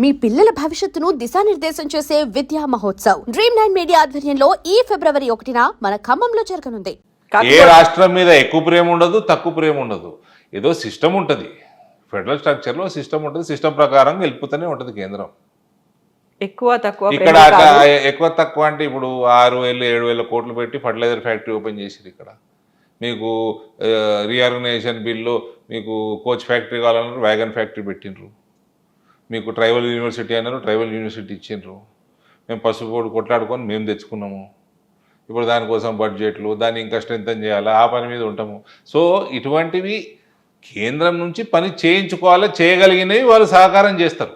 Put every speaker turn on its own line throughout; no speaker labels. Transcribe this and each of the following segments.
మీ పిల్లల భవిష్యత్తును దిశానిర్దేశం చేసే విద్యా మహోత్సవ్ Dream9 మీడియా ఆధ్వర్యంలో ఈ ఫిబ్రవరి 1న మన ఖమ్మంలో జరగనుంది.
ఏ రాష్ట్రం మీద ఎక్కువ ప్రేమ ఉండదు, తక్కువ ప్రేమ ఉండదు. ఏదో సిస్టమ్ ఉంటుంది, ఫెడరల్ స్ట్రక్చర్లో సిస్టమ్ ఉంటుంది. సిస్టమ్ ప్రకారం వెళ్ళిపోతూనే ఉంటుంది కేంద్రం.
ఎక్కువ తక్కువ
ఇక్కడ ఎక్కువ తక్కువ అంటే ఇప్పుడు 6,000-7,000 కోట్లు పెట్టి ఫర్టిలైజర్ ఫ్యాక్టరీ ఓపెన్ చేసిరు. ఇక్కడ మీకు రీఆర్గనైజేషన్ బిల్లు, మీకు కోచ్ ఫ్యాక్టరీ కావాలన్నారు, వ్యాగన్ ఫ్యాక్టరీ పెట్టినరు. మీకు ట్రైబల్ యూనివర్సిటీ అన్నారు, ట్రైబల్ యూనివర్సిటీ ఇచ్చిండ్రు. మేము పసుపు కొట్లాడుకొని మేము తెచ్చుకున్నాము. ఇప్పుడు దానికోసం బడ్జెట్లు, దాన్ని ఇంకా స్ట్రెంథన్ చేయాలా, ఆ పని మీద ఉంటాము. సో ఇటువంటివి కేంద్రం నుంచి పని చేయించుకోవాలి, చేయగలిగినవి వాళ్ళు సహకారం చేస్తారు.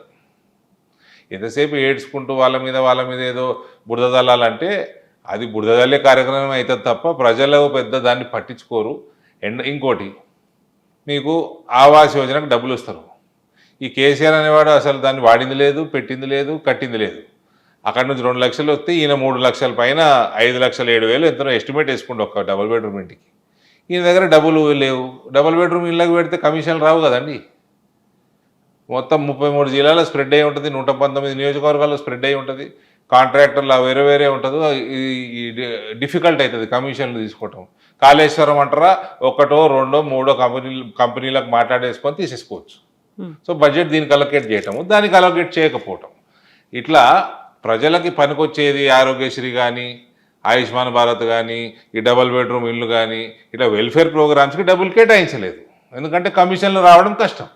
ఎంతసేపు ఏడ్చుకుంటూ వాళ్ళ మీద ఏదో బురద చల్లాలంటే అది బురద చల్లే కార్యక్రమం అవుతుంది తప్ప ప్రజలు పెద్ద దాన్ని పట్టించుకోరు. ఇంకోటి మీకు ఆవాస్ యోజనకు డబ్బులు ఇస్తారు. ఈ కేసీఆర్ అనేవాడు అసలు దాన్ని వాడింది లేదు, పెట్టింది లేదు, కట్టింది లేదు. అక్కడ నుంచి 2 లక్షలు వస్తే ఈయన 3 లక్షల పైన 5,07,000 ఎంతనో ఎస్టిమేట్ వేసుకుంటే ఒక డబుల్ బెడ్రూమ్ ఇంటికి. ఈయన దగ్గర డబ్బులు లేవు. డబుల్ బెడ్రూమ్ ఇళ్ళకి పెడితే కమిషన్లు రావు కదండి. మొత్తం 33 జిల్లాలో స్ప్రెడ్ అయి ఉంటుంది, 119 నియోజకవర్గాల్లో స్ప్రెడ్ అయి ఉంటుంది. కాంట్రాక్టర్లు వేరే ఉంటుంది. డిఫికల్ట్ అవుతుంది కమిషన్లు తీసుకోవటం. కాళేశ్వరం అంటారా, 1, 2, 3 కంపెనీలకు మాట్లాడేసుకొని తీసేసుకోవచ్చు. సో బడ్జెట్ దీనికి అలొకేట్ చేయటము, దానికి అలొకేట్ చేయకపోవటం, ఇట్లా ప్రజలకి పనికొచ్చేది ఆరోగ్యశ్రీ కానీ, ఆయుష్మాన్ భారత్ కానీ, ఈ డబుల్ బెడ్రూమ్ ఇల్లు కానీ, ఇట్లా వెల్ఫేర్ ప్రోగ్రామ్స్కి డబ్బులు కేటాయించలేదు. ఎందుకంటే కమిషన్లు రావడం కష్టం.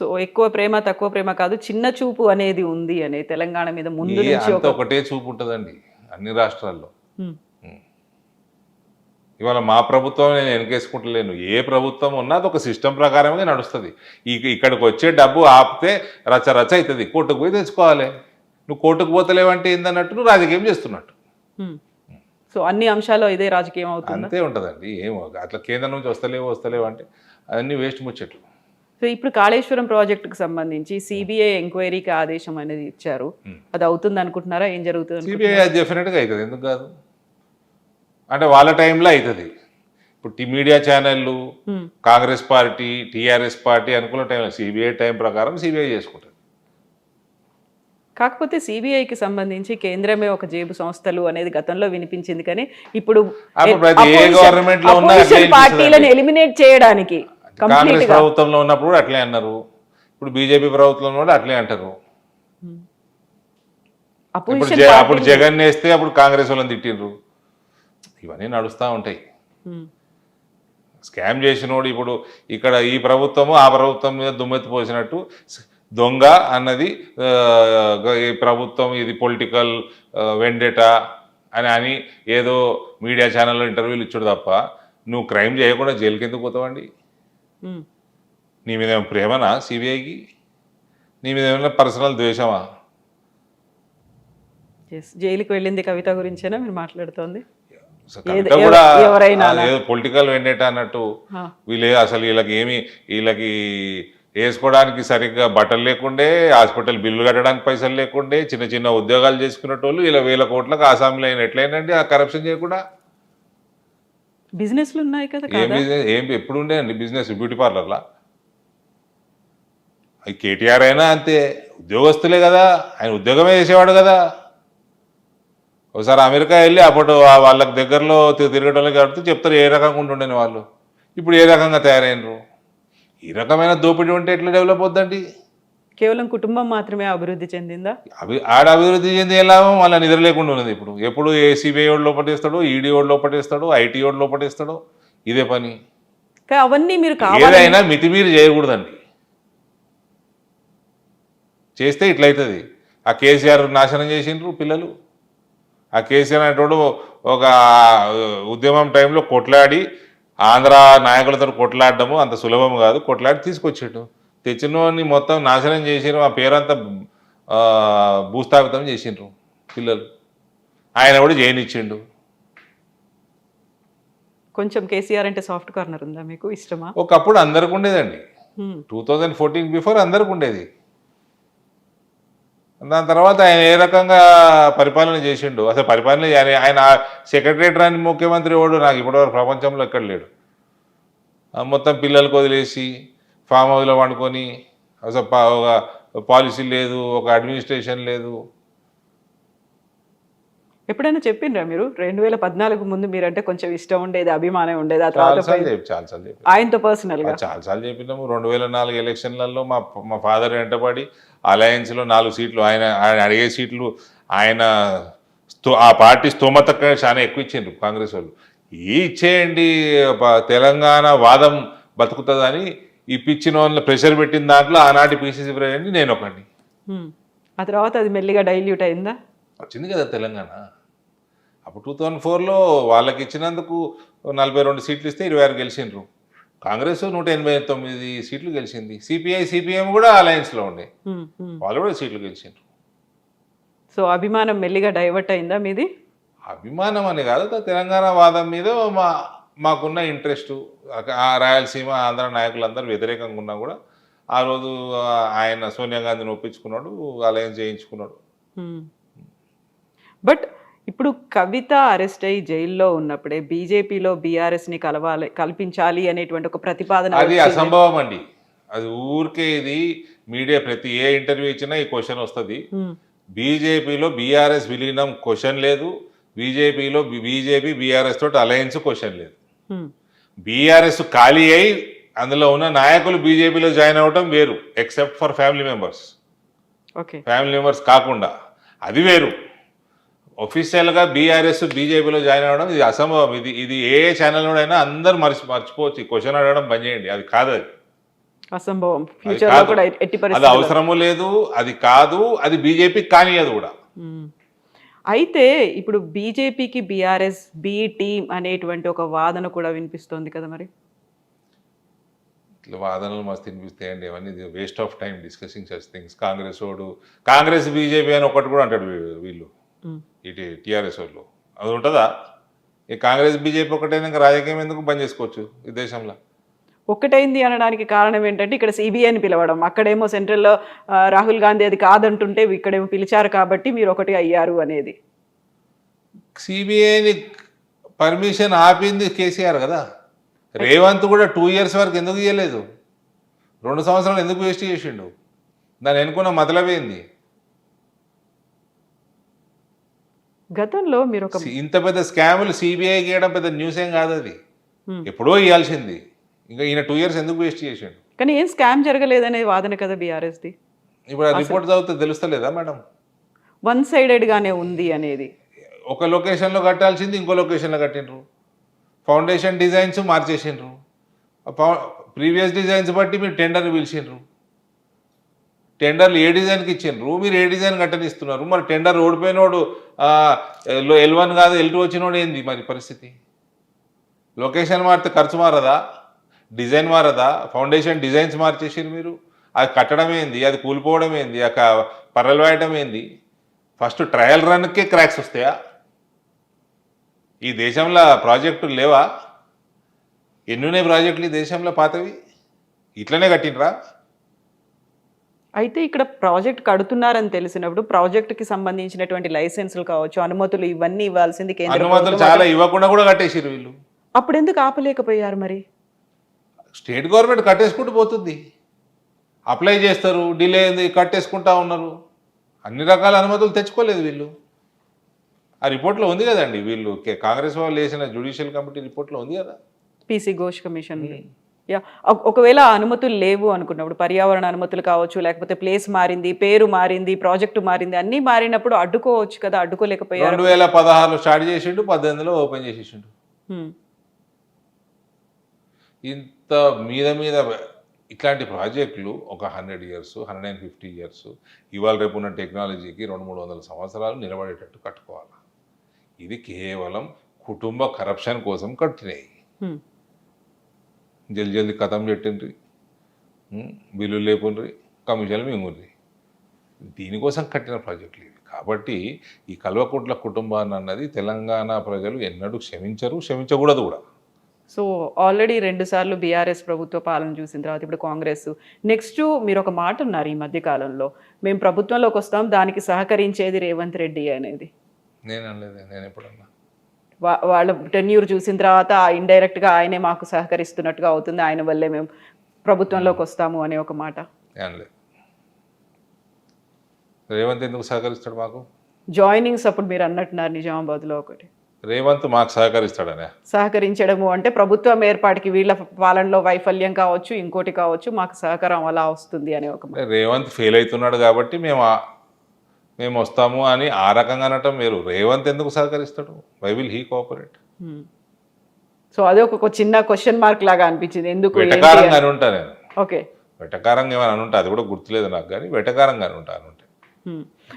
సో ఎక్కువ ప్రేమ తక్కువ ప్రేమ కాదు, చిన్న చూపు అనేది ఉంది అనే తెలంగాణ మీద ముందు నుంచి
ఒకటే చూపు ఉంటుందండి అన్ని రాష్ట్రాల్లో. ఇవాళ మా ప్రభుత్వం నేను వెనకేసుకుంటలేను. ఏ ప్రభుత్వం ఉన్నా అది ఒక సిస్టమ్ ప్రకారమే నడుస్తుంది. ఇక్కడికి వచ్చే డబ్బు ఆపితే రచ అవుతుంది. కోర్టుకు పోయి తెచ్చుకోవాలి. నువ్వు కోర్టుకు పోతలేవంటే ఏందన్నట్టు నువ్వు రాజకీయం చేస్తున్నట్టు.
సో అన్ని అంశాలు ఇదే రాజకీయం అవుతుంది,
అంతే ఉంటుందండి. ఏమో అట్లా కేంద్రం నుంచి వస్తలేవు అంటే అన్నీ వేస్ట్ ముచ్చట్లు.
సో ఇప్పుడు కాళేశ్వరం ప్రాజెక్టుకు సంబంధించి సిబిఐ ఎంక్వైరీకి ఆదేశం అనేది ఇచ్చారు. అది అవుతుంది అనుకుంటున్నారా? ఏం జరుగుతుంది?
సిబిఐ డెఫినెట్గా అవుతుంది. ఎందుకు కాదు అంటే వాళ్ళ టైంలో అవుతుంది. ఇప్పుడు మీడియా ఛానళ్ళు, కాంగ్రెస్ పార్టీ, టీఆర్ఎస్ పార్టీ అనుకున్న టైంలో సిబిఐ టైం ప్రకారం సిబిఐ చేసుకుంటుంది.
కాకపోతే సిబిఐకి సంబంధించి కేంద్రమే ఒక జేబు సంస్థలు అనేది గతంలో వినిపించింది, కానీ ఇప్పుడు పార్టీలను ఎలిమినేట్ చేయడానికి
కాంగ్రెస్ ప్రభుత్వంలో ఉన్నప్పుడు అట్లే అన్నారు, ఇప్పుడు బీజేపీ ప్రభుత్వంలో కూడా అట్లే అంటారు. అప్పుడు జగన్ వేస్తే అప్పుడు కాంగ్రెస్ వాళ్ళని తిట్టిండ్రు. ఇవన్నీ నడుస్తూ ఉంటాయి. స్కామ్ చేసినోడు ఇప్పుడు ఇక్కడ ఈ ప్రభుత్వము ఆ ప్రభుత్వం మీద దుమ్మెత్తి పోసినట్టు దొంగ అన్నది ఈ ప్రభుత్వం, ఇది పొలిటికల్ వెండేటా అని ఏదో మీడియా ఛానల్లో ఇంటర్వ్యూలు ఇచ్చాడు తప్ప నువ్వు క్రైమ్ చేయకుండా జైలుకి ఎందుకు పోతావండి? నీ మీద ఏమైనా ప్రేమనా సిబిఐకి? నీ మీద ఏమైనా పర్సనల్ ద్వేషమా?
జైలుకి వెళ్ళింది కవిత గురించేనా మీరు మాట్లాడుతోంది?
ఏదో పొలిటికల్ వెండేటా అన్నట్టు వీళ్ళే అసలు వీళ్ళకి వేసుకోవడానికి సరిగ్గా బట్టలు లేకుండే, హాస్పిటల్ బిల్లు కట్టడానికి పైసలు లేకుండే, చిన్న చిన్న ఉద్యోగాలు చేసుకునేటోళ్ళు ఇలా 1,000 కోట్లకు ఆసామిలో అయిన ఎట్లయినండి ఆ కరప్షన్ చేయకుండా?
బిజినెస్లు ఉన్నాయి కదా.
ఏం ఎప్పుడు ఉండే అండి బిజినెస్? బ్యూటీ పార్లర్లా? కేటీఆర్ అయినా అంతే, ఉద్యోగస్తులే కదా, ఆయన ఉద్యోగమే చేసేవాడు కదా. ఒకసారి అమెరికా వెళ్ళి అప్పుడు వాళ్ళకి దగ్గరలో తిరగటోళ్ళకి కాబట్టి చెప్తారు ఏ రకంగా ఉంటుండని వాళ్ళు. ఇప్పుడు ఏ రకంగా తయారైనరు? ఈ రకమైన దోపిడీ ఉంటే ఎట్లా డెవలప్ అవుద్దండి?
కేవలం కుటుంబం మాత్రమే అభివృద్ధి చెందిందా?
ఆడ అభివృద్ధి చెంది ఎలా వాళ్ళ నిద్ర లేకుండా ఉన్నది. ఇప్పుడు ఎప్పుడు ఏసీబీఐ వాడు లోపటేస్తాడు, ఈడీ వాడు లోపటేస్తాడు, ఐటీ వాడు లోపటేస్తాడు, ఇదే పని.
అవన్నీ మీరు
ఏదైనా మితిమీరి చేయకూడదండి. చేస్తే ఇట్లయితుంది. ఆ కేసీఆర్ నాశనం చేసిండ్రు పిల్లలు. ఆ కేసీఆర్ అనేటోడు ఒక ఉద్యమం టైంలో కొట్లాడి ఆంధ్ర నాయకులతో కొట్లాడడము అంత సులభం కాదు. కొట్లాడి తీసుకొచ్చాడు. తెచ్చినోని మొత్తం నాశనం చేసిండ్రు. ఆ పేరంతా భూస్థాపితం చేసిండ్రు పిల్లలు. ఆయన కూడా జైనిచ్చిండు.
కొంచెం కేసీఆర్ అంటే సాఫ్ట్ కార్నర్ ఉందా మీకు? ఇష్టమా?
ఒకప్పుడు అందరికి ఉండేదండి. 2014 బిఫోర్ అందరికి ఉండేది. దాని తర్వాత ఆయన ఏ రకంగా పరిపాలన చేసిండు? అసలు పరిపాలన ఆయన సెక్రటరేట్ రాని ముఖ్యమంత్రి వాడు నాకు ఇప్పటివరకు ప్రపంచంలో ఎక్కడ లేడు. మొత్తం పిల్లలకు వదిలేసి ఫామ్ హౌస్లో వండుకొని అసలు ఒక పాలసీ లేదు, ఒక అడ్మినిస్ట్రేషన్ లేదు.
ఎప్పుడైనా చెప్పిండ్రా మీరు 2014 ముందు మీరంటే కొంచెం ఇష్టం ఉండేది, అభిమానం ఉండేది, ఆ తర్వాత
చాలాసార్లు చెప్పి
ఆయనతో పర్సనల్ గా
చాలాసార్లు చెప్పినాము. 2004 ఎలక్షన్లలో మా ఫాదర్ వెంటబడి అలయన్స్లో 4 సీట్లు ఆయన అడిగే సీట్లు ఆయన ఆ పార్టీ స్తోమత చాలా ఎక్కువ ఇచ్చిండ్రు కాంగ్రెస్ వాళ్ళు. ఇచ్చేయండి తెలంగాణ వాదం బతుకుతుందని ఇప్పించిన వాళ్ళని ప్రెషర్ పెట్టిన దాంట్లో ఆనాటి పిసిసి ప్రెసిడెంట్ నేను ఒకటి.
ఆ తర్వాత అది మెల్లిగా డైల్యూట్ అయిందా?
వచ్చింది కదా తెలంగాణ. అప్పుడు 2004లో వాళ్ళకి ఇచ్చినందుకు 42 సీట్లు ఇస్తే 26 గెలిచిండ్రు. కాంగ్రెస్ 189 సీట్లు గెలిచింది. సిపిఎం కూడా అలయన్స్లో ఉండే, వాళ్ళు కూడా సీట్లు గెలిచిండ్రు.
సో అభిమానం మెల్లిగా డైవర్ట్ అయిందా మీది?
అభిమానం అని కాదు, తెలంగాణ వాదం మీద మాకున్న ఇంట్రెస్ట్. ఆ రాయలసీమ ఆంధ్ర నాయకులందరూ వ్యతిరేకంగా ఉన్నా కూడా ఆ రోజు ఆయన సోనియా గాంధీని ఒప్పించుకున్నాడు, అలయన్స్ చేయించుకున్నాడు.
బట్ ఇప్పుడు కవిత అరెస్ట్ అయ్యి జైల్లో ఉన్నప్పుడే బీజేపీలో బీఆర్ఎస్ని కల్పించాలి అనేటువంటి ఒక ప్రతిపాదన
అది అసంభవం అండి. అది ఊరికే ఇది మీడియా ప్రతి ఏ ఇంటర్వ్యూ ఇచ్చినా ఈ క్వశ్చన్ వస్తుంది. బీజేపీలో బీఆర్ఎస్ విలీనం క్వశ్చన్ లేదు, బీజేపీలో బీజేపీ బీఆర్ఎస్ తోటి అలయన్స్ క్వశ్చన్ లేదు. బీఆర్ఎస్ ఖాళీ అయి అందులో ఉన్న నాయకులు బీజేపీలో జాయిన్ అవ్వటం వేరు, except for family members. Family members కాకుండా అది వేరు. ఒఫీషియల్గా బీఆర్ఎస్ బీజేపీలో జాయిన్ అవ్వడం ఇది అసంభవం. ఇది ఏ ఛానల్లోనైనా అందరు మర్చిపోవచ్చు. క్వశ్చన్ అడగడం బంద్ చేయండి, అది కాదు, అది
అసంభవం.
అది అవసరము లేదు, అది కాదు, అది బీజేపీ కానియదు కూడా.
అయితే ఇప్పుడు బీజేపీకి బీఆర్ఎస్ బి టీమ్ అనేటువంటి ఒక వాదన కూడా వినిపిస్తోంది కదా, మరి
ఇట్లా వాదనలు మస్తు వినిపిస్తాయండి. అవన్నీ waste of time discussing such things. Congress BJP అని ఒకటి కూడా అంటాడు వీళ్ళు, ఇటు టీఆర్ఎస్ వాళ్ళు. అది ఉంటుందా? ఈ కాంగ్రెస్ బీజేపీ ఒకటైనా రాజకీయం ఎందుకు బంద్ చేసుకోవచ్చు ఈ దేశంలో?
ఒక్కటైంది అనడానికి కారణం ఏంటంటే ఇక్కడ సిబిఐని పిలవడం, అక్కడేమో సెంట్రల్లో రాహుల్ గాంధీ అది కాదంటుంటే ఇక్కడేమో పిలిచారు కాబట్టి మీరు ఒకటి అయ్యారు అనేది.
సిబిఐని పర్మిషన్ ఆపింది కేసీఆర్ కదా. రేవంత్ కూడా 2 years వరకు ఎందుకు ఇవ్వలేదు? 2 సంవత్సరాలు ఎందుకు వేస్ట్ చేసిండు? దాన్ని ఎన్నుకున్న మొదలైంది.
గతంలో మీరు
ఇంత పెద్ద స్కాములు సిబిఐ గీయడం పెద్ద న్యూస్ ఏం కాదు, అది ఎప్పుడో ఇవ్వాల్సింది. ఇంకా ఈయన 2 years ఎందుకు వేస్ట్ చేసిండు?
కానీ ఏం స్కామ్ జరగలేదనే వాదన కదా బీఆర్ఎస్ది.
ఇప్పుడు ఆ రిపోర్ట్ చదివితే తెలుస్తలేదా మేడం?
వన్ సైడెడ్గానే ఉంది అనేది.
ఒక లొకేషన్లో కట్టాల్సింది ఇంకో లొకేషన్లో కట్టిండ్రు. ఫౌండేషన్ డిజైన్స్ మార్చేసిండ్రు. ప్రీవియస్ డిజైన్స్ బట్టి మీరు టెండర్ని పిలిచిండ్రు. టెండర్లు ఏ డిజైన్కి ఇచ్చిండ్రు, మీరు ఏ డిజైన్ కట్టనిస్తున్నారు. మరి టెండర్ ఓడిపోయినోడు L1 కాదు L2 వచ్చినోడు ఏంది మరి పరిస్థితి? లొకేషన్ మారితే ఖర్చు మారదా? డిజైన్ మారదా? ఫౌండేషన్ డిజైన్స్ మార్చేసారు మీరు. అది కట్టడం ఏంది, అది కూలిపోవడం ఏంది, పర్రలు వేయడం ఏంది? ఫస్ట్ ట్రయల్ రన్కే క్రాక్స్ వస్తాయా? ఈ దేశంలో ప్రాజెక్టులు లేవా? ఎన్నున్నాయి ప్రాజెక్టులు ఈ దేశంలో పాతవి? ఇట్లనే కట్టినరా?
అయితే ఇక్కడ ప్రాజెక్ట్ కడుతున్నారని తెలిసినప్పుడు ప్రాజెక్టుకి సంబంధించినటువంటి లైసెన్సులు కావచ్చు, అనుమతులు ఇవన్నీ ఇవ్వాల్సింది కేంద్ర
అనుమతులు చాలా ఇవ్వకుండా కూడా కట్టేసారు వీళ్ళు.
అప్పుడు ఎందుకు ఆపలేకపోయారు మరి?
స్టేట్ గవర్నమెంట్ కట్టేసుకుంటూ పోతుంది, అప్లై చేస్తారు, డిలే అయింది, కట్టేసుకుంటా ఉన్నారు. అన్ని రకాల అనుమతులు తెచ్చుకోలేదు వీళ్ళు. ఆ రిపోర్ట్లో ఉంది కదండి, వీళ్ళు కాంగ్రెస్ వాళ్ళు వేసిన జ్యుడిషియల్ కమిటీ రిపోర్ట్లో ఉంది కదా,
పీసీ ఘోష్ కమిషన్. ఒకవేళ అనుమతులు లేవు అనుకున్నప్పుడు, పర్యావరణ అనుమతులు కావచ్చు, లేకపోతే ప్లేస్ మారింది, పేరు మారింది, ప్రాజెక్టు మారింది, అన్నీ మారినప్పుడు అడ్డుకోవచ్చు కదా, అడ్డుకోలేకపోయారు.
2016లో స్టార్ట్ చేసిండు, 18లో ఓపెన్ చేసేసిండు. ఇంత మీద ఇట్లాంటి ప్రాజెక్టులు ఒక 100 years 150 years ఇవాళ రేపు ఉన్న టెక్నాలజీకి 200-300 సంవత్సరాలు నిలబడేటట్టు కట్టుకోవాలి. ఇది కేవలం కుటుంబ కరప్షన్ కోసం కట్టినాయి. జల్దీ కథం పెట్టిండ్రి, బిల్లులు లేకుండ్రి, కమిషన్లు మింగుండ్రి. దీనికోసం కట్టిన ప్రాజెక్టులు ఇవి. కాబట్టి ఈ కల్వకుంట్ల కుటుంబాన్ని అన్నది తెలంగాణ ప్రజలు ఎన్నడూ క్షమించరు, క్షమించకూడదు కూడా.
సో ఆల్రెడీ 2 సార్లు బీఆర్ఎస్ ప్రభుత్వ పాలన చూసిన తర్వాత ఇప్పుడు కాంగ్రెస్. నెక్స్ట్ మీరు ఒక మాట అన్నారు ఈ మధ్య కాలంలో, మేము ప్రభుత్వంలోకి వస్తాం, దానికి సహకరించేది రేవంత్ రెడ్డి అనేది.
నేను అనలేదు, నేను ఎప్పుడన్నా.
వాళ్ళ టెన్యూర్ చూసిన తర్వాత ఇండైరెక్ట్గా ఆయనే మాకు సహకరిస్తున్నట్టుగా అవుతుంది, ఆయన వల్లే మేము ప్రభుత్వంలోకి వస్తాము అనే ఒక మాట.
ఏం లేదు. రేవంత్ ఎందుకు సహకరిస్తాడు మాకు?
జాయినింగ్స్ అప్పుడు మీరు అన్నట్టున్నారు నిజామాబాద్లో ఒకటి
రేవంత్ మాకు సహకరిస్తాడనే.
సహకరించడము అంటే ప్రభుత్వం ఏర్పాటుకి వీళ్ళ పాలనలో వైఫల్యం కావచ్చు, ఇంకోటి కావచ్చు, మాకు సహకారం అలా వస్తుంది అనే ఒక
రేవంత్ ఫెయిల్ అవుతున్నాడు కాబట్టి మేము వస్తాము అని ఆ రకంగా అనటం వేరు. రేవంత్ ఎందుకు సహకరిస్తాడు? Why will he cooperate?
So అదే ఒక చిన్న క్వశ్చన్ మార్క్ లాగా అనిపించింది. ఎందుకు
వెటకారంగా అని ఉంటా నేను.
ఓకే,
వెటకారంగా ఏమైనా అనుంటా, అది కూడా గుర్తులేదు నాకు, కానీ వెటకారంగా ఉంటా అనుంటే.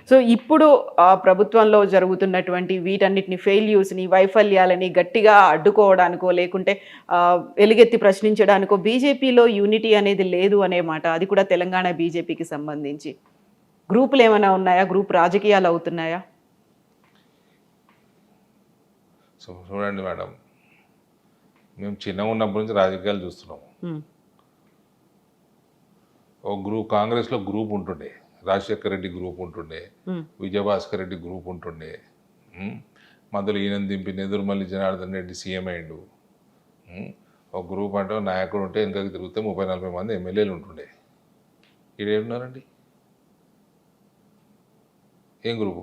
సో ఇప్పుడు ఆ ప్రభుత్వంలో జరుగుతున్నటువంటి వీటన్నిటిని ఫెయిల్యూర్స్ని, వైఫల్యాలని గట్టిగా అడ్డుకోవడానికో లేకుంటే ఎలుగెత్తి ప్రశ్నించడానికో బీజేపీలో యూనిటీ అనేది లేదు అనే మాట. అది కూడా తెలంగాణ బీజేపీకి సంబంధించి గ్రూపులు ఏమైనా ఉన్నాయా? గ్రూప్ రాజకీయాలు అవుతున్నాయా?
సో చూడండి మేడం, మేము చిన్నగా ఉన్నప్పటి నుంచి రాజకీయాలు చూస్తున్నాము. ఒక గ్రూప్, కాంగ్రెస్లో గ్రూప్ ఉంటుండే, రాజశేఖర రెడ్డి గ్రూప్ ఉంటుండే, విజయభాస్కర్ రెడ్డి గ్రూప్ ఉంటుండే, మధ్యలో ఈయన దింపి నెదురుమల్లి జనార్దన్ రెడ్డి సీఎం అయ్యిండు. ఒక గ్రూప్ అంటే నాయకుడు ఉంటే వెనకకి తిరిగితే 30-40 మంది ఎమ్మెల్యేలు ఉంటుండే. ఈడేమున్నారండి? ఏం గ్రూపు?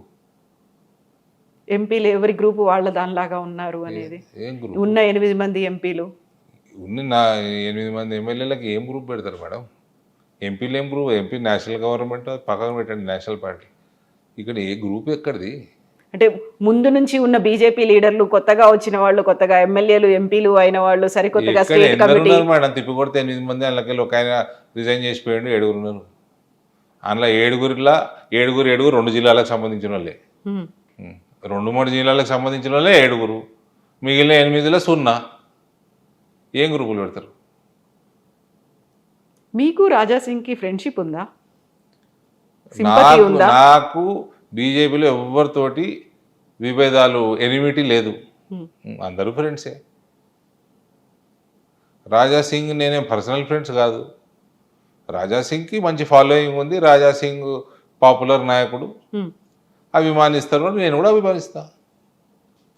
ఎంపీలు ఎవరి గ్రూపు వాళ్ళ దానిలాగా ఉన్నారు అనేది.
ఏం గ్రూప్?
ఉన్న 8 మంది ఎంపీలు,
ఉన్న 8 మంది ఎమ్మెల్యేలకి ఏం గ్రూప్ పెడతారు మేడం? ఎంపీలు ఏం గ్రూప్? ఎంపీ నేషనల్ గవర్నమెంట్ పక్కన పెట్టండి, నేషనల్ పార్టీ. ఇక్కడ ఏ గ్రూప్ ఎక్కడిది?
అంటే ముందు నుంచి ఉన్న బీజేపీ లీడర్లు, కొత్తగా వచ్చిన వాళ్ళు, కొత్తగా ఎమ్మెల్యేలు ఎంపీలు అయిన వాళ్ళు, సరికొత్తగా స్టేట్ కమిటీ
మేడం తిప్పి కొడితే 8 మంది, అందులోకి ఒక ఆయన రిజైన్ చేసిపోయాడు, 7 ఉన్నారు. అందులో 7 2 జిల్లాలకు సంబంధించిన వాళ్ళే, 2-3 జిల్లాలకు సంబంధించిన వాళ్ళే 7. మిగిలిన 8లో 0. ఏం గ్రూపులు పెడతారు?
మీకు రాజాసింగ్కి ఫ్రెండ్షిప్ ఉందా? సింపతి ఉందా?
నాకు బీజేపీలో ఎవరితోటి విభేదాలు, ఎనిమిటీ లేదు, అందరూ ఫ్రెండ్సే. రాజాసింగ్ నేనేం పర్సనల్ ఫ్రెండ్స్ కాదు. రాజాసింగ్కి మంచి ఫాలోయింగ్ ఉంది, రాజాసింగ్ పాపులర్ నాయకుడు, అభిమానిస్తారు, నేను కూడా అభిమానిస్తా.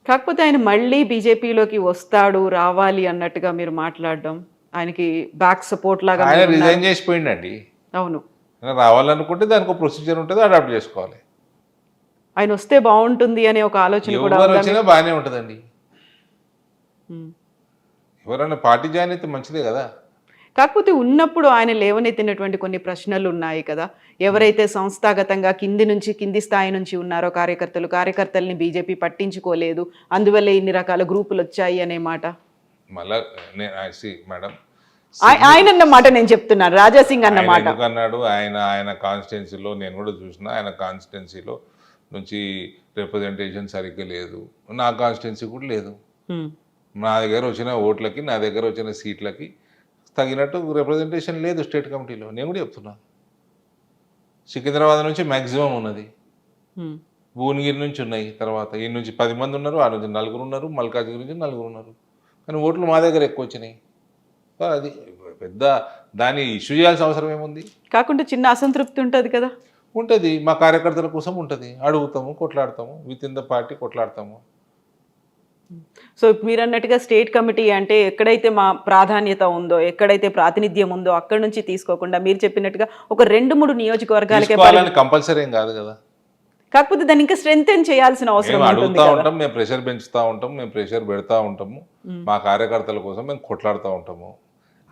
కాకపోతే ఆయన మళ్ళీ బీజేపీలోకి వస్తాడు, రావాలి అన్నట్టుగా మీరు మాట్లాడడం, ఆయనకి బ్యాక్ సపోర్ట్ లాగా
ఆయన రిజైన్ చేసిపోయిండండి.
అవును,
రావాలనుకుంటే దానికి ఒక ప్రొసీజర్ ఉంటుంది, అడాప్ట్ చేసుకోవాలి.
ఆయన వస్తే బాగుంటుంది అనే ఒక ఆలోచన కూడా
ఎవరు వచ్చినా బాగానే ఉంటుందండి. ఎవరైనా పార్టీ జాయిన్ అయితే మంచిదే కదా.
కాకపోతే ఉన్నప్పుడు ఆయన లేవనెత్తినటువంటి కొన్ని ప్రశ్నలు ఉన్నాయి కదా. ఎవరైతే సంస్థాగతంగా కింది స్థాయి నుంచి ఉన్నారో కార్యకర్తల్ని బీజేపీ పట్టించుకోలేదు, అందువల్ల ఇన్ని రకాల గ్రూపులు వచ్చాయి అనే మాట.
మళ్ళా మేడం
ఆయన అన్న మాట నేను చెప్తున్నాను, రాజాసింగ్ అన్న మాట
అన్నాడు. ఆయన కాన్స్టిట్యున్సీలో నేను కూడా చూసిన, ఆయన కాన్స్టిట్యున్సీలో నుంచి రిప్రజెంటేషన్ సరిగ్గా లేదు, నా కాన్స్టిట్యున్సీ కూడా లేదు. నా దగ్గర వచ్చిన ఓట్లకి, నా దగ్గర వచ్చిన సీట్లకి తగినట్టు రిప్రజెంటేషన్ లేదు స్టేట్ కమిటీలో. నేను కూడా చెప్తున్నా, సికింద్రాబాద్ నుంచి మ్యాక్సిమం ఉన్నది, భువనగిరి నుంచి ఉన్నాయి, తర్వాత ఈ నుంచి 10 మంది ఉన్నారు, ఆ నుంచి 4 ఉన్నారు, మల్కాజ్గిరి నుంచి 4 ఉన్నారు, కానీ ఓట్లు మా దగ్గర ఎక్కువ వచ్చినాయి. అది పెద్ద దాన్ని ఇష్యూ చేయాల్సిన అవసరం ఏముంది?
కాకుండా చిన్న అసంతృప్తి ఉంటుంది కదా.
ఉంటుంది, మా కార్యకర్తల కోసం ఉంటుంది, అడుగుతాము, కొట్లాడతాము, విత్ ఇన్ ద పార్టీ కొట్లాడతాము.
సో మీరు అన్నట్టుగా స్టేట్ కమిటీ అంటే ఎక్కడైతే మా ప్రాధాన్యత ఉందో, ఎక్కడైతే ప్రాతినిధ్యం ఉందో అక్కడ నుంచి తీసుకోకుండా మీరు చెప్పినట్టుగా ఒక 2-3 నియోజకవర్గాలకే
కంపల్సరీ ఏం కాదు కదా.
కాకపోతే దాన్ని ఇంకా స్ట్రెంగ్తెన్ చేయాల్సిన అవసరం ఉంటుంది.
అడుగుతూ ఉంటాం, మేము ప్రెషర్ పెంచుతూ ఉంటాం, మేము ప్రెషర్ పెడతా ఉంటాము, మా కార్యకర్తల కోసం మేము కొట్లాడుతూ ఉంటాము.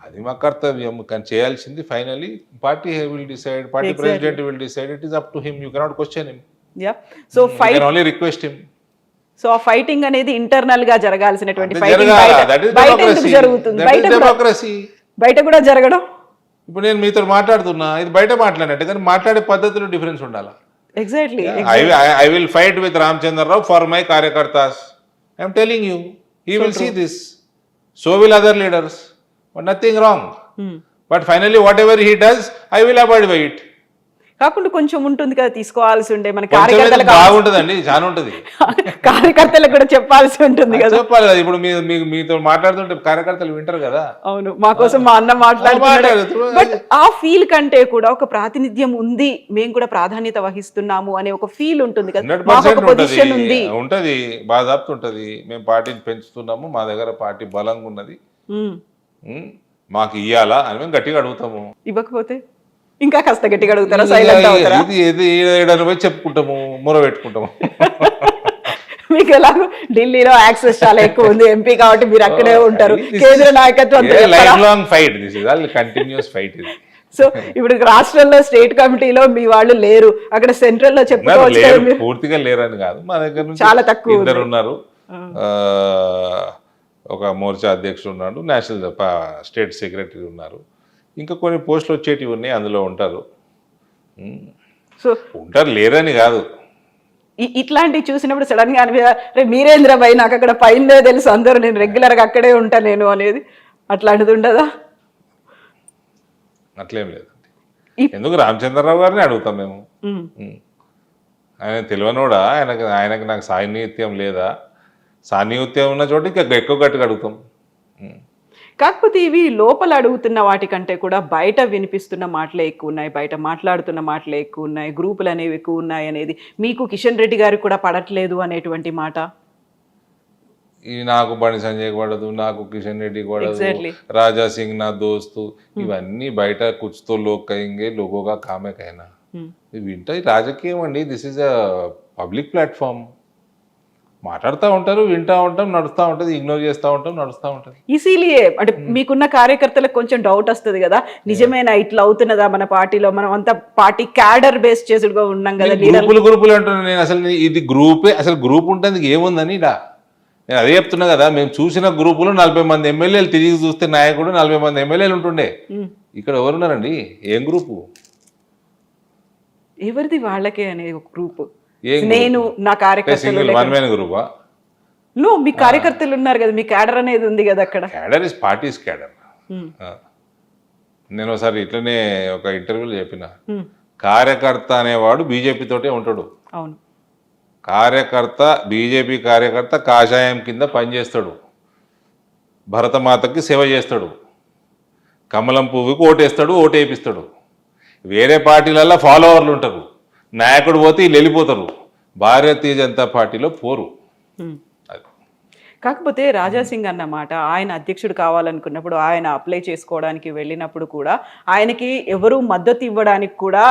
అది మా కర్తవ్యం. కానీ చేయాల్సింది finally party will decide, party president will decide, it is up to him, you cannot question him,
so fight
only request him.
So ఆ ఫైటింగ్ అనేది ఇంటర్నల్ గా జరగాల్సినటువంటి బయట కూడా జరగడం.
ఇప్పుడు నేను మీతో మాట్లాడుతున్నా, ఇది బయట మాట్లాడినట్టు, కానీ మాట్లాడే పద్ధతిలో డిఫరెన్స్ ఉండాలా.
Exactly.
I will fight with Ramchandra Rao for my karyakartas. I am telling you, he will see this. So will other leaders. But nothing wrong. But finally, whatever he does, I will abide by it.
కాకుండా కొంచెం ఉంటుంది కదా, తీసుకోవాల్సి ఉండే మన
బాగుంటుందండి, చాలా ఉంటుంది.
కార్యకర్తలకు కూడా చెప్పాల్సి ఉంటుంది కదా.
చెప్పాలి కదా. ఇప్పుడు మీతో మాట్లాడుతుంటే కార్యకర్తలు వింటారు కదా.
అవును, మా కోసం మా అన్న మాట్లాడుతున్నాడు. బట్ ఆ ఫీల్ కంటే కూడా ఒక ప్రాతినిధ్యం ఉంది, మేము కూడా ప్రాధాన్యత వహిస్తున్నాము అనే ఒక ఫీల్ ఉంటుంది కదా.
100% ఉంటది, బాధాప్తు ఉంటది. మేము పార్టీని పెంచుతున్నాము, మా దగ్గర పార్టీ బలంగా ఉన్నది, మాకు ఇయ్యాలా అని మేము గట్టిగా అడుగుతాము.
ఇవ్వకపోతే ఇంకా కాస్త గట్టిగా అడుగుతారా, సైలెంట్ అవుతారా?
ఇది ఏడాది పోయి చెప్పుకుంటాము, మొర పెట్టుకుంటాము.
మీకు ఎలాగో ఢిల్లీలో యాక్సెస్ చాలా ఎక్కువ ఉంది, ఎంపీ కాబట్టి మీరు అక్కడే ఉంటారు, కేంద్ర నాయకత్వం
life long fight, this is all continuous fight ఇది.
సో ఇప్పుడు రాష్ట్రంలో స్టేట్ కమిటీలో మీ వాళ్ళు లేరు, అక్కడ సెంట్రల్ లో చెప్పుకోవచ్చు కదా మీరు.
పూర్తిగా లేరని కాదు, మా దగ్గర నుంచి
చాలా తక్కువ
ఇద్దరు ఉన్నారు. ఒక మోర్చా అధ్యక్షుడు ఉన్నాడు, నేషనల్ స్టేట్ సెక్రటరీ ఉన్నారు, ఇంకా కొన్ని పోస్టులు వచ్చేటివి ఉన్నాయి, అందులో ఉంటారు.
సో
ఉంటారు, లేరని కాదు.
ఇట్లాంటివి చూసినప్పుడు సడన్ గా అనిపి మీరేంద్ర భయ్ నాకు అక్కడ పైన తెలుసు అందరూ, నేను రెగ్యులర్ గా అక్కడే ఉంటా నేను అనేది, అట్లాంటిది ఉండదా?
అట్లేం లేదండి. ఎందుకు రామచంద్రరావు గారిని అడుగుతాం మేము. ఆయన తెలియనోడా, ఆయనకు నాకు సాన్నిహిత్యం లేదా? సాన్నిహిత్యం ఉన్న చోట ఇంకా ఎక్కువ గట్టిగా అడుగుతాం.
కాకపోతే ఇవి లోపల అడుగుతున్న వాటికంటే కూడా బయట వినిపిస్తున్న మాటలే ఎక్కువ ఉన్నాయి, బయట మాట్లాడుతున్న మాటలే ఎక్కువ ఉన్నాయి, గ్రూపులు అనేవి ఎక్కువ ఉన్నాయి అనేది మీకు కిషన్ రెడ్డి గారికి కూడా పడట్లేదు అనేటువంటి మాట.
ఈ నాకు బండి సంజయ్ పడదు, నాకు కిషన్ రెడ్డి పడదు, రాజా సింగ్ నా దోస్తు, ఇవన్నీ బయట కుచ్తో లోక్ కయింగే లోగోగా కామే కైనా వింటే రాజకీయం అండి. This is a public platform. మాట్లాడుతూ ఉంటారు, వింటూ ఉంటాం, నడుస్తూ ఉంటుంది, ఇగ్నోర్ చేస్తూ ఉంటాం, నడుస్తూ ఉంటుంది.
ఈసీలియే అంటే మీకున్న కార్యకర్తలకు కొంచెం డౌట్ వస్తుంది కదా, నిజమేనా ఇట్లా అవుతున్నదా మన పార్టీలో, మనం అంతా పార్టీ క్యాడర్ బేస్ చేసుడుగా ఉన్నాం కదా.
గ్రూపులు అంటున్నాను నేను, అసలు ఇది గ్రూపే, అసలు గ్రూప్ ఉంటుంది ఏముందని ఇలా నేను అదే చెప్తున్నా కదా. మేము చూసిన గ్రూపులో 40 మంది ఎమ్మెల్యేలు, తిరిగి చూస్తే నాయకుడు 40 మంది ఎమ్మెల్యేలు ఉంటుండే. ఇక్కడ ఎవరున్నారండి? ఏం గ్రూపు?
ఎవరిది వాళ్ళకే అనేది ఒక గ్రూప్. నేను నా కార్యకర్తలు
గ్రూపా?
మీ కార్యకర్తలు ఉన్నారు కదా, మీ క్యాడర్ అనేది ఉంది కదా అక్కడ.
Cadre is parties cadre. నేను ఒకసారి ఇట్లనే ఒక ఇంటర్వ్యూలో చెప్పిన, కార్యకర్త అనేవాడు బీజేపీ తోటే ఉంటాడు.
అవును,
కార్యకర్త బీజేపీ కార్యకర్త కాషాయం కింద పనిచేస్తాడు, భరతమాతకి సేవ చేస్తాడు, కమలం పువ్వుకి ఓటేస్తాడు, ఓటేపిస్తాడు. వేరే పార్టీలల్లో ఫాలోవర్లు ఉంటారు, నాయకుడు పోతే వీళ్ళు వెళ్ళిపోతారు, భారతీయ జనతా పార్టీలో పోరు.
కాకపోతే రాజాసింగ్ అన్నమాట, ఆయన అధ్యక్షుడు కావాలనుకున్నప్పుడు, ఆయన అప్లై చేసుకోవడానికి వెళ్ళినప్పుడు కూడా ఆయనకి ఎవరు మద్దతు ఇవ్వడానికి కూడా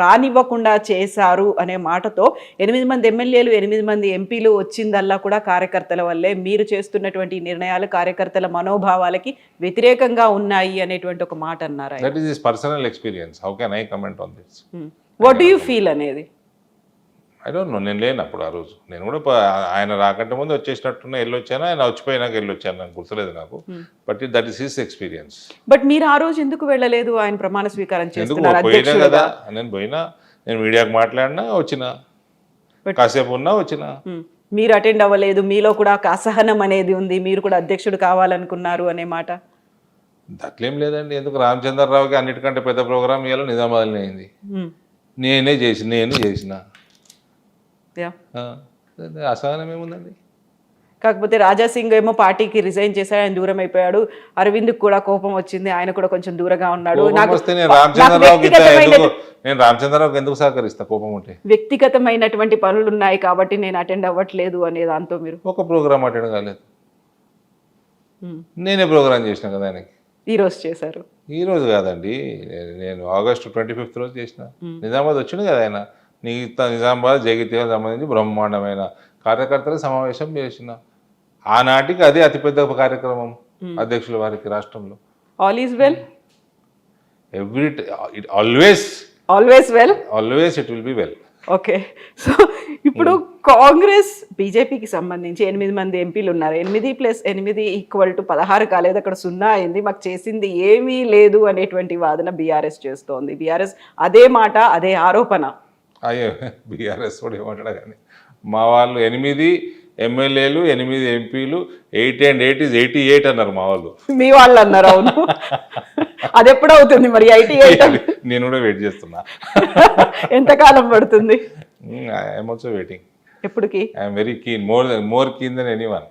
రానివ్వకుండా చేశారు అనే మాటతో 8 మంది ఎమ్మెల్యేలు, 8 మంది ఎంపీలు వచ్చిందల్లా కూడా కార్యకర్తల వల్లే, మీరు చేస్తున్నటువంటి నిర్ణయాలు కార్యకర్తల మనోభావాలకి వ్యతిరేకంగా ఉన్నాయి అనేటువంటి ఒక మాట అన్నారు.
That is his personal experience. How can I comment on this?
What do you feel అనేది?
ఐ డోంట్ నో, నేను లేనప్పుడు ఆ రోజు. నేను కూడా ఆయన రాకంటే ముందు వచ్చేసినట్టున్నా వెళ్ళొచ్చాను, ఆయన వచ్చిపోయినాక వెళ్ళొచ్చాను, నాకు గుర్తులేదు నాకు. But that is his experience.
But మీరు ఆ రోజు ఎందుకు వెళ్ళలేదు? ఆయన ప్రమాణ స్వీకారం చేస్తున్నారు
పోయినా కదా, నేను పోయినా, నేను మీడియాకు మాట్లాడినా వచ్చిన, కాసేపు ఉన్నా వచ్చిన.
మీరు అటెండ్ అవ్వలేదు, మీలో కూడా ఒక అసహనం అనేది ఉంది, మీరు కూడా అధ్యక్షుడు కావాలనుకున్నారు అనే మాట.
అట్లేం లేదండి. ఎందుకు రామచంద్రరావుకి అన్నిటికంటే పెద్ద ప్రోగ్రామ్ ఇవాళ నిజామాబాద్లో అయింది, నేను చేసిన అసహనం ఏముందండి.
కాకపోతే రాజాసింగ్ ఏమో పార్టీకి రిజైన్ చేశాడు, ఆయన దూరం అయిపోయాడు. అరవింద్ కూడా కోపం వచ్చింది, ఆయన కూడా కొంచెం దూరంగా ఉన్నాడు.
నేను రామచంద్రరావుకి ఎందుకు సహకరిస్తా? కోపం ఉంటే
వ్యక్తిగతమైనటువంటి పనులు ఉన్నాయి కాబట్టి నేను అటెండ్ అవ్వట్లేదు అనే దాంతో మీరు
ఒక ప్రోగ్రామ్ అటెండ్ కాలేదు. నేనే ప్రోగ్రామ్ చేసిన కదా ఆయనకి.
ఈ రోజు చేశారు?
ఈ రోజు కాదండి, నేను ఆగస్టు 25th రోజు చేసిన. నిజామాబాద్ వచ్చింది కదా ఆయన, నిజామాబాద్ జగిత్యాలకు సంబంధించి బ్రహ్మాండమైన కార్యకర్తల సమావేశం చేసిన. ఆనాటికి అదే అతిపెద్ద కార్యక్రమం అధ్యక్షుల వారికి రాష్ట్రంలో.
All is well,
always it will be well.
Okay. So ఇప్పుడు కాంగ్రెస్ బీజేపీకి సంబంధించి 8 మంది ఎంపీలు ఉన్నారు. 8 + 8 = 16 కాలేదు, అక్కడ 0 అయింది, మాకు చేసింది ఏమీ లేదు అనేటువంటి వాదన బీఆర్ఎస్ చేస్తోంది. బీఆర్ఎస్ అదే మాట, అదే ఆరోపణ.
అయ్యో, బీఆర్ఎస్ కూడా ఏమంటాడు కానీ, మా వాళ్ళు 8 ఎమ్మెల్యేలు, 8 ఎంపీలు, 8 and 8 is 88 అన్నారు మా వాళ్ళు.
మీ వాళ్ళు అన్నారు? అవును. అది ఎప్పుడు అవుతుంది మరి 88?
నేను కూడా వెయిట్ చేస్తున్నా.
ఎంతకాలం పడుతుంది?
I'm also waiting.
ఎప్పటికి?
I'm very keen, more keen than anyone.